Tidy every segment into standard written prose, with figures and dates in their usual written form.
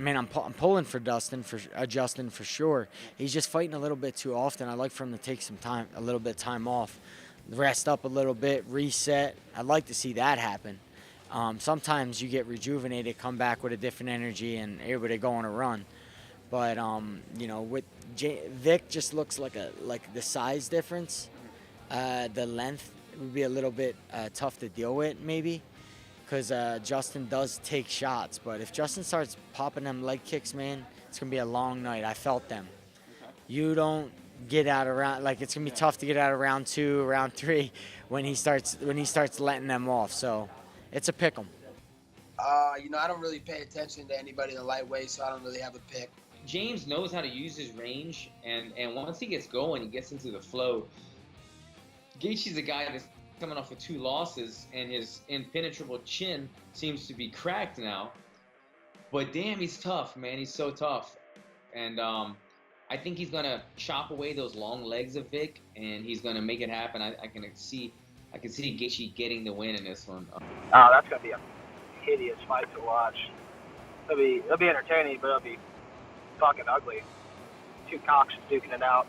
mean, I'm pulling for Justin for sure. He's just fighting a little bit too often. I'd like for him to take a little bit of time off, rest up a little bit, reset. I'd like to see that happen. Sometimes you get rejuvenated, come back with a different energy, and able to go on a run. But with Vick, just looks like the size difference, the length would be a little bit tough to deal with, maybe. Because Justin does take shots. But if Justin starts popping them leg kicks, man, it's going to be a long night. I felt them. Okay. You don't get out of round, like it's going to be tough to get out of round 2, round 3 when he starts letting them off. So it's a pick 'em. I don't really pay attention to anybody in the lightweight, so I don't really have a pick. James knows how to use his range, and once he gets going, he gets into the flow. Gaethje's a guy that's coming off of 2 losses, and his impenetrable chin seems to be cracked now. But damn, he's tough, man. He's so tough. And I think he's going to chop away those long legs of Vick, and he's going to make it happen. I can see Gaethje getting the win in this one. Oh, that's going to be a hideous fight to watch. It'll be entertaining, but it'll be fucking ugly. 2 cocks duking it out.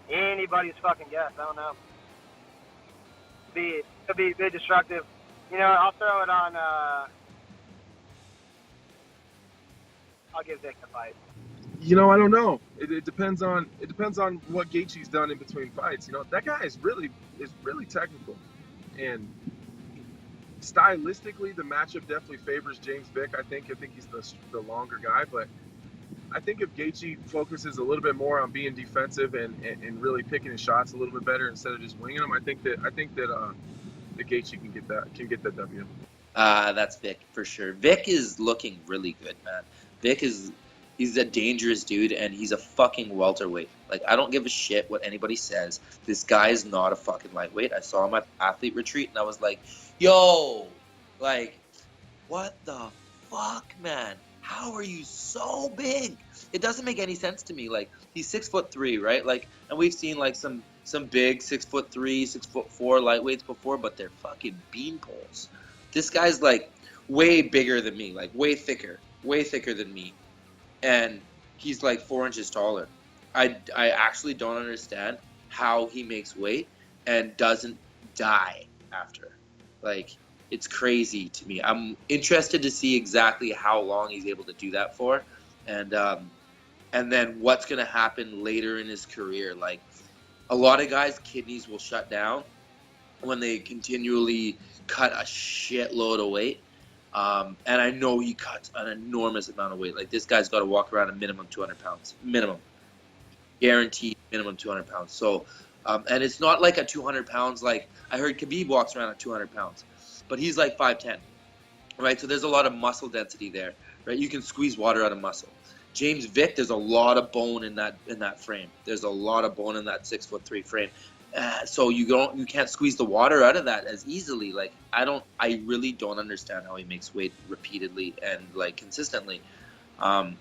Anybody's fucking guess. I don't know. It'll be destructive. I'll throw it on. I'll give Vick the fight. I don't know. It depends on what Gaethje's done in between fights. That guy is really technical, and stylistically, the matchup definitely favors James Vick. I think he's the longer guy, but I think if Gaethje focuses a little bit more on being defensive and really picking his shots a little bit better instead of just winging them, I think that Gaethje can get that W. That's Vick for sure. Vick is looking really good, man. He's a dangerous dude, and he's a fucking welterweight. Like, I don't give a shit what anybody says. This guy is not a fucking lightweight. I saw him at athlete retreat, and I was like, yo, like, what the fuck, man? How are you so big? It doesn't make any sense to me. Like, he's 6'3", right? Like, and we've seen like some big 6'3", 6'4" lightweights before, but they're fucking beanpoles. This guy's like way bigger than me, like way thicker than me, and he's like 4 inches taller. I actually don't understand how he makes weight and doesn't die after. Like, it's crazy to me. I'm interested to see exactly how long he's able to do that for, and then what's going to happen later in his career. Like, a lot of guys' kidneys will shut down when they continually cut a shitload of weight. And I know he cuts an enormous amount of weight. Like, this guy's got to walk around a minimum 200 pounds. Minimum. Guaranteed minimum 200 pounds. So, and it's not like a 200 pounds, like I heard Khabib walks around at 200 pounds. But he's like 5'10", right? So there's a lot of muscle density there, right? You can squeeze water out of muscle. James Vick, there's a lot of bone in that frame. There's a lot of bone in that 6'3" frame. So you can't squeeze the water out of that as easily. Like, I really don't understand how he makes weight repeatedly and like consistently. Long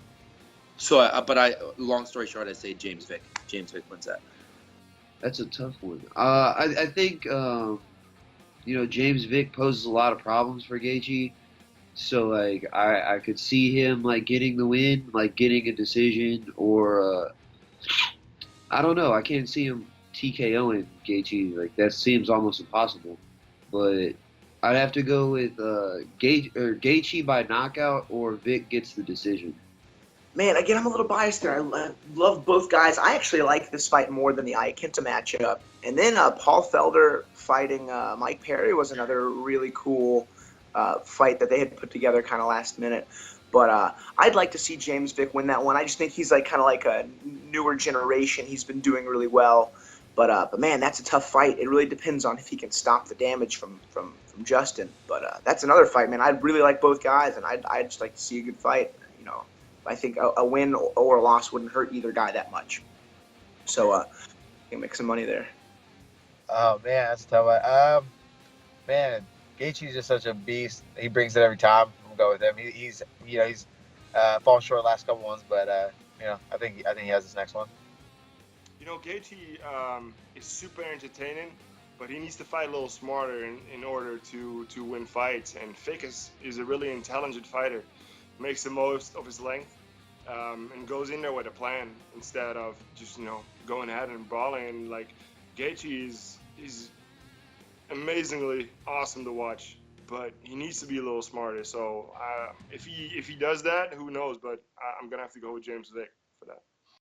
story short, I say James Vick. James Vick wins that. That's a tough one. I think James Vick poses a lot of problems for Gaethje. So like I could see him like getting the win, like getting a decision, or I don't know. I can't see him TKOing Gaethje. Like, that seems almost impossible. But I'd have to go with Gaethje by knockout, or Vick gets the decision. Man, again, I'm a little biased there. I love both guys. I actually like this fight more than the Iaquinta matchup. And then Paul Felder fighting Mike Perry was another really cool fight that they had put together kind of last minute. But I'd like to see James Vick win that one. I just think he's like kind of like a newer generation. He's been doing really well. But man, that's a tough fight. It really depends on if he can stop the damage from Justin. But that's another fight, man. I'd really like both guys, and I'd just like to see a good fight. I think a win or a loss wouldn't hurt either guy that much. So you can make some money there. Oh man, that's a tough one. Man, Gaethje's just such a beast. He brings it every time. I'm gonna go with him. He's fallen short last couple ones, but I think he has this next one. Gaethje is super entertaining. but he needs to fight a little smarter in order to win fights. And Vick is a really intelligent fighter, makes the most of his length, and goes in there with a plan instead of just going ahead and brawling. And like Gaethje is amazingly awesome to watch, but he needs to be a little smarter. So if he does that, who knows? But I'm gonna have to go with James Vick for that.